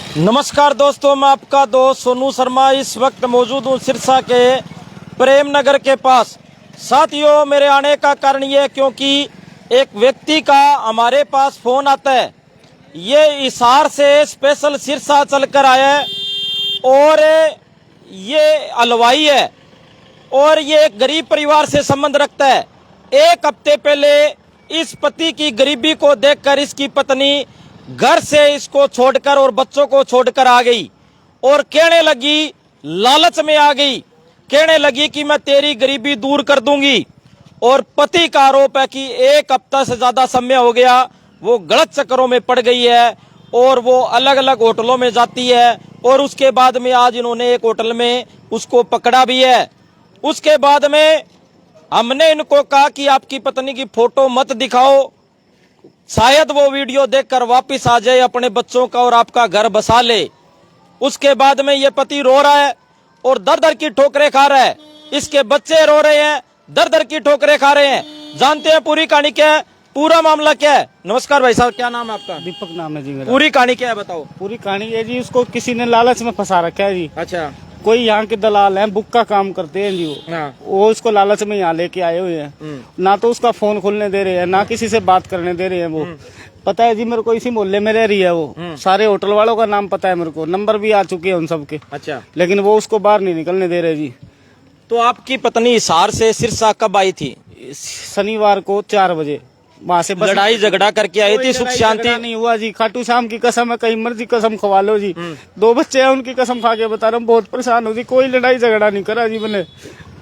नमस्कार दोस्तों, मैं आपका दोस्त सोनू शर्मा इस वक्त मौजूद हूँ सिरसा के प्रेम नगर के पास। साथियों, मेरे आने का कारण ये है क्योंकि एक व्यक्ति का हमारे पास फोन आता है। ये हिसार से स्पेशल सिरसा चलकर आया है और ये हलवाई है और ये एक गरीब परिवार से संबंध रखता है। एक हफ्ते पहले इस पति की गरीबी को देखकर इसकी पत्नी घर से इसको छोड़कर और बच्चों को छोड़कर आ गई और कहने लगी, लालच में आ गई, कहने लगी कि मैं तेरी गरीबी दूर कर दूंगी। और पति का आरोप है कि एक हफ्ता से ज्यादा समय हो गया वो गलत चक्करों में पड़ गई है और वो अलग अलग होटलों में जाती है। और उसके बाद में आज इन्होंने एक होटल में उसको पकड़ा भी है। उसके बाद में हमने इनको कहा कि आपकी पत्नी की फोटो मत दिखाओ, शायद वो वीडियो देखकर वापस आ जाए, अपने बच्चों का और आपका घर बसा ले। उसके बाद में ये पति रो रहा है और दर दर की ठोकरें खा रहा है। इसके बच्चे रो रहे हैं, दर दर की ठोकरें खा रहे हैं। जानते हैं पूरी कहानी क्या है, पूरा मामला क्या है। नमस्कार भाई साहब, क्या नाम है आपका? दीपक नाम है जी मेरा। पूरी कहानी क्या है बताओ। पूरी कहानी है जी, उसको किसी ने लालच में फंसा रखा है जी। अच्छा। कोई यहाँ के दलाल हैं, बुक का काम करते हैं जी। वो उसको लालच में यहाँ लेके आए हुए हैं। ना तो उसका फोन खोलने दे रहे हैं, ना किसी से बात करने दे रहे हैं। वो पता है जी, मेरे को इसी मोहल्ले में रह रही है वो। सारे होटल वालों का नाम पता है मेरे को, नंबर भी आ चुके हैं उन सबके। अच्छा। लेकिन वो उसको बाहर नहीं निकलने दे रहे जी। तो आपकी पत्नी हिसार से सिरसा कब आई थी? शनिवार को 4 बजे वहाँ से लड़ाई झगड़ा करके आई थी? सुख शांति नहीं हुआ जी। खाटू शाम की कसम है, कहीं मर्जी कसम खवा लो जी। 2 बच्चे हैं, उनकी कसम खा के बता रहा हूँ, बहुत परेशान हो जी। कोई लड़ाई झगड़ा नहीं करा जी मैंने।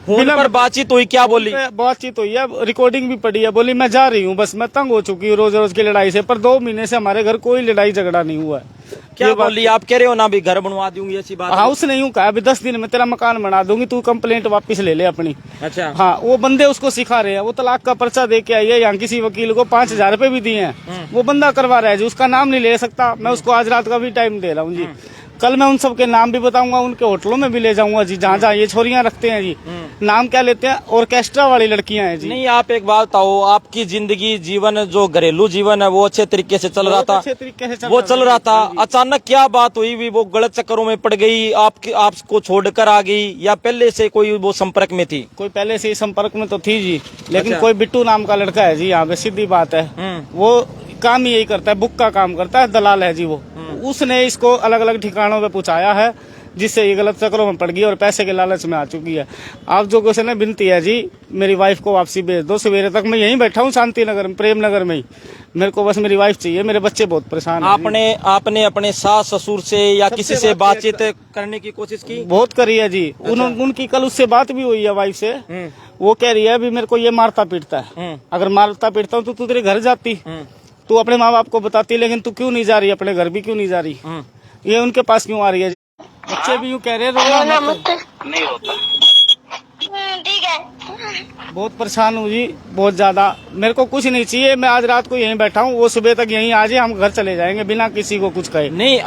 फोन पर बातचीत हुई, क्या बोली? बातचीत हुई है, रिकॉर्डिंग भी पड़ी है। बोली मैं जा रही हूँ, बस मैं तंग हो चुकी हूँ रोज रोज की लड़ाई से। पर 2 महीने से हमारे घर कोई लड़ाई झगड़ा नहीं हुआ है। क्या बोली? आप कह रहे हो ना भी घर बनवा दूंगी, ऐसी बात? हाँ, उसने यूँ कहा अभी 10 दिन में तेरा मकान बना दूंगी, तू कंप्लेंट वापस ले ले अपनी। अच्छा। हाँ, वो बंदे उसको सिखा रहे हैं। वो तलाक का पर्चा दे के आई है, यहाँ किसी वकील को 5,000 रुपए भी दिए हैं। वो बंदा करवा रहा है जी, उसका नाम नहीं ले सकता। मैं उसको आज रात का भी टाइम दे रहा हूँ जी। कल मैं उन सबके नाम भी बताऊंगा, उनके होटलों में भी ले जाऊंगा जी, जहाँ जहाँ ये छोरियां रखते हैं जी। नाम क्या लेते हैं? ऑर्केस्ट्रा वाली लड़कियां हैं जी। नहीं, आप एक बात बताओ, आपकी जिंदगी जीवन जो घरेलू जीवन है वो अच्छे तरीके से चल रहा था? अच्छे तरीके से वो चल रहा था। अचानक क्या बात हुई भी वो गलत चक्करों में पड़ गई, आपको छोड़कर आ गई, या पहले से कोई वो संपर्क में थी? कोई पहले से ही संपर्क में तो थी जी, लेकिन अच्छा। कोई बिट्टू नाम का लड़का है जी यहाँ पे, सीधी बात है। वो काम ही यही करता है, बुक का काम करता है, दलाल है जी वो। उसने इसको अलग अलग ठिकानों पे पहुंचाया है, जिससे ये गलत चक्करों में पड़ गई और पैसे के लालच में आ चुकी है। आप जो क्वेश्चन है, विनती है जी, मेरी वाइफ को वापसी भेज दो। सवेरे तक मैं यहीं बैठा हूँ शांति नगर में, प्रेम नगर में ही। मेरे को बस मेरी वाइफ चाहिए, मेरे बच्चे बहुत परेशान हैं। आपने अपने सास ससुर से या किसी से बातचीत करने की कोशिश की? बहुत करी है जी। अच्छा। उनकी कल उससे बात भी हुई है वाइफ से। वो कह रही है अभी मेरे को ये मारता पीटता है, अगर मारता पीटता हूँ तो तू तेरे घर जाती, तू अपने माँ बाप को बताती, लेकिन तू क्यों नहीं जा रही, अपने घर भी क्यों नहीं जा रही, ये उनके पास क्यों आ रही है? बच्चे भी यूँ कह रहे हैं नहीं होता। ठीक है। बहुत परेशान हूँ जी, बहुत ज्यादा। मेरे को कुछ नहीं चाहिए, मैं आज रात को यहीं बैठा हूँ, वो सुबह तक यहीं आ जाए, हम घर चले जाएंगे बिना किसी को कुछ कहे। नहीं,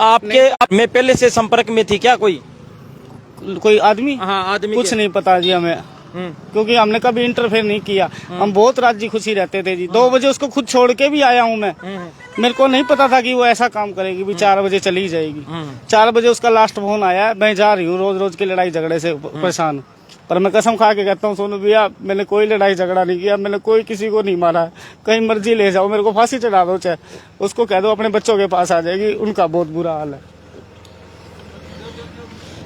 मैं पहले से संपर्क में थी क्या कोई आदमी? हाँ, आदमी कुछ नहीं पता जी हमें, क्योंकि हमने कभी इंटरफेयर नहीं किया। हम बहुत राजी खुशी रहते थे जी। 2 बजे उसको खुद छोड़ के भी आया हूँ मैं। मेरे को नहीं पता था कि वो ऐसा काम करेगी भी, 4 बजे चली जाएगी। 4 बजे उसका लास्ट फोन आया, मैं जा रही हूँ, रोज रोज की लड़ाई झगड़े से परेशान हूँ। पर मैं कसम खा के कहता हूँ सोनू भैया, मैंने कोई लड़ाई झगड़ा नहीं किया, मैंने कोई किसी को नहीं मारा। कहीं मर्जी ले जाओ, मेरे को फांसी चढ़ा दो, चाहे उसको कह दो अपने बच्चों के पास आ जाएगी, उनका बहुत बुरा हाल है।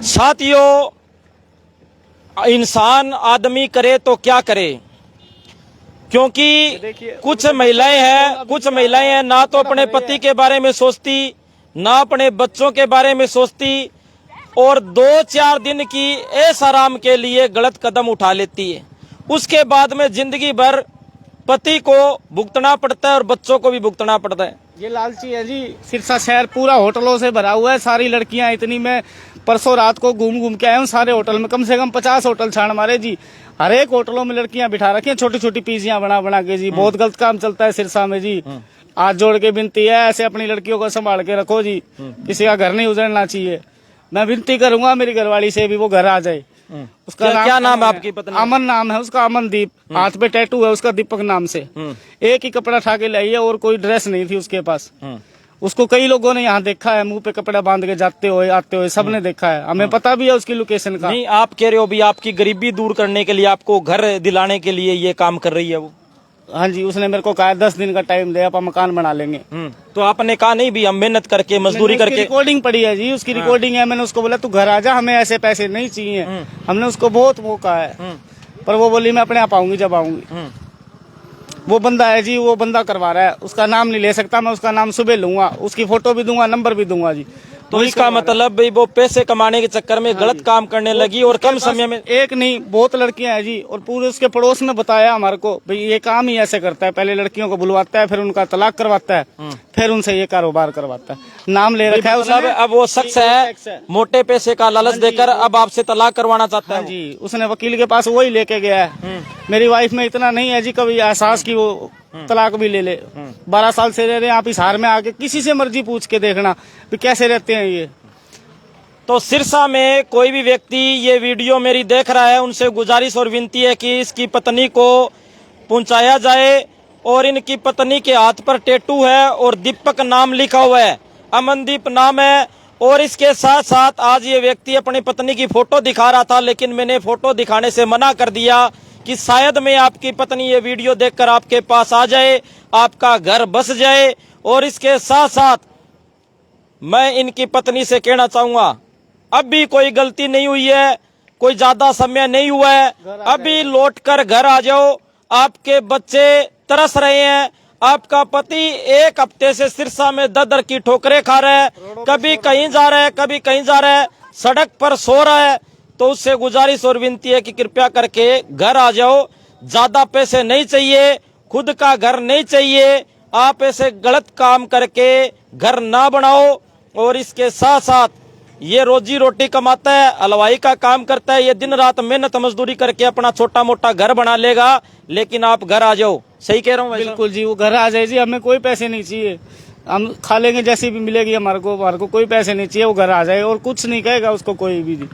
साथियों, इंसान आदमी करे तो क्या करे, क्योंकि कुछ महिलाएं हैं ना तो अपने पति के बारे में सोचती, ना अपने बच्चों के बारे में सोचती, और 2-4 दिन की ऐश आराम के लिए गलत कदम उठा लेती है। उसके बाद में जिंदगी भर पति को भुगतना पड़ता है और बच्चों को भी भुगतना पड़ता है। ये लालची है जी। सिरसा शहर पूरा होटलों से भरा हुआ है, सारी लड़कियां इतनी। मैं परसों रात को घूम के आया हूँ सारे होटल में, कम से कम 50 होटल छाड़ मारे जी। हर एक होटलों में लड़कियां बिठा रखी हैं, छोटी छोटी पीजियां बना के जी। बहुत गलत काम चलता है सिरसा में जी। हाथ जोड़ के विनती है, ऐसे अपनी लड़कियों को संभाल के रखो जी, किसी का घर नहीं उजड़ना चाहिए। मैं विनती करूंगा मेरी घरवाली से भी वो घर आ जाए। उसका क्या नाम है आपकी पत्नी? अमन नाम है उसका, अमनदीप। हाथ पे टैटू है उसका दीपक नाम से। एक ही कपड़ा उठा के लाई है और कोई ड्रेस नहीं थी उसके पास। उसको कई लोगों ने यहाँ देखा है, मुंह पे कपड़ा बांध के जाते हुए आते हुए, सबने देखा है। हमें पता भी है उसकी लोकेशन का। नहीं, आप कह रहे हो भी आपकी गरीबी दूर करने के लिए, आपको घर दिलाने के लिए ये काम कर रही है वो। हाँ जी, उसने मेरे को कहा 10 दिन का टाइम दे, आप मकान बना लेंगे। तो आपने कहा नहीं भी हम मेहनत करके मजदूरी करके। रिकॉर्डिंग पड़ी है जी, उसकी रिकॉर्डिंग है। मैंने उसको बोला तू घर आ जा, हमें ऐसे पैसे नहीं चाहिए। हमने उसको बहुत वो कहा है, पर वो बोली मैं अपने आप आऊंगी जब आऊंगी। वो बंदा है जी, वो बंदा करवा रहा है, उसका नाम नहीं ले सकता मैं, उसका नाम सुबह लूंगा, उसकी फोटो भी दूंगा, नंबर भी दूंगा जी। तो इसका मतलब भाई वो पैसे कमाने के चक्कर में गलत काम करने लगी और कम समय में। एक नहीं, बहुत लड़कियां हैं जी, और पूरे उसके पड़ोस में बताया हमारे को भाई ये काम ही ऐसे करता है। पहले लड़कियों को बुलवाता है, फिर उनका तलाक करवाता है, फिर उनसे ये कारोबार करवाता है। नाम ले रखा है उसने। अब वो शख्स है मोटे पैसे का लालच देकर अब आपसे तलाक करवाना चाहता है जी। उसने वकील के पास वही लेके गया है। मेरी वाइफ में इतना नहीं है जी कभी एहसास की वो तलाक भी ले ले। 12 साल से रह रहे हैं। आप इस हार में आके किसी से मर्जी पूछ के देखना भी कैसे रहते हैं ये। तो सिरसा में कोई भी व्यक्ति ये वीडियो मेरी देख रहा है, उनसे गुजारिश और विनती है कि इसकी पत्नी को पहुंचाया जाए। और इनकी पत्नी के हाथ पर टैटू है और दीपक नाम लिखा हुआ है, अमनदीप नाम है। और इसके साथ साथ आज ये व्यक्ति अपनी पत्नी की फोटो दिखा रहा था, लेकिन मैंने फोटो दिखाने से मना कर दिया कि शायद मैं आपकी पत्नी ये वीडियो देखकर आपके पास आ जाए, आपका घर बस जाए। और इसके साथ साथ मैं इनकी पत्नी से कहना चाहूंगा, अब भी कोई गलती नहीं हुई है, कोई ज्यादा समय नहीं हुआ है, अभी लौटकर घर आ जाओ। आपके बच्चे तरस रहे हैं, आपका पति 1 हफ्ते से सिरसा में दर की ठोकरें खा रहा है, कभी कहीं जा रहा है, कभी कहीं जा रहा है, सड़क पर सो रहा है। तो उससे गुजारिश और विनती है कि कृपया करके घर आ जाओ। ज्यादा पैसे नहीं चाहिए, खुद का घर नहीं चाहिए, आप ऐसे गलत काम करके घर ना बनाओ। और इसके साथ साथ ये रोजी रोटी कमाता है, हलवाई का काम करता है, ये दिन रात मेहनत मजदूरी करके अपना छोटा मोटा घर बना लेगा। लेकिन आप घर आ जाओ। सही कह रहा हूँ? बिल्कुल जी, वो घर आ जाए जी, हमें कोई पैसे नहीं चाहिए, हम खा लेंगे जैसी भी मिलेगी हमारे को कोई पैसे नहीं चाहिए। वो घर आ जाए और कुछ नहीं कहेगा उसको कोई भी जी।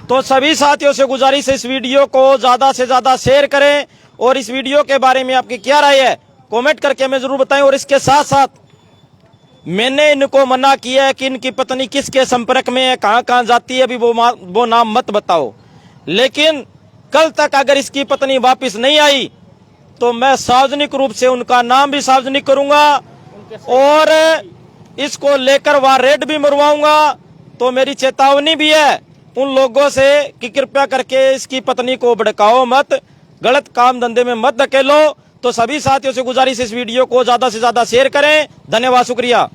तो सभी साथियों से गुजारिश है, इस वीडियो को ज्यादा से ज्यादा शेयर करें। और इस वीडियो के बारे में आपकी क्या राय है कमेंट करके हमें जरूर बताएं। और इसके साथ साथ मैंने इनको मना किया है कि इनकी पत्नी किसके संपर्क में है, कहां कहां जाती है, अभी वो नाम मत बताओ। लेकिन कल तक अगर इसकी पत्नी वापस नहीं आई तो मैं सार्वजनिक रूप से उनका नाम भी सार्वजनिक करूंगा और इसको लेकर वहां रेड भी मरवाऊंगा। तो मेरी चेतावनी भी है उन लोगों से कि कृपया करके इसकी पत्नी को भड़काओ मत, गलत काम धंधे में मत धकेलो। तो सभी साथियों से गुजारिश, इस वीडियो को ज्यादा से ज्यादा शेयर करें। धन्यवाद, शुक्रिया।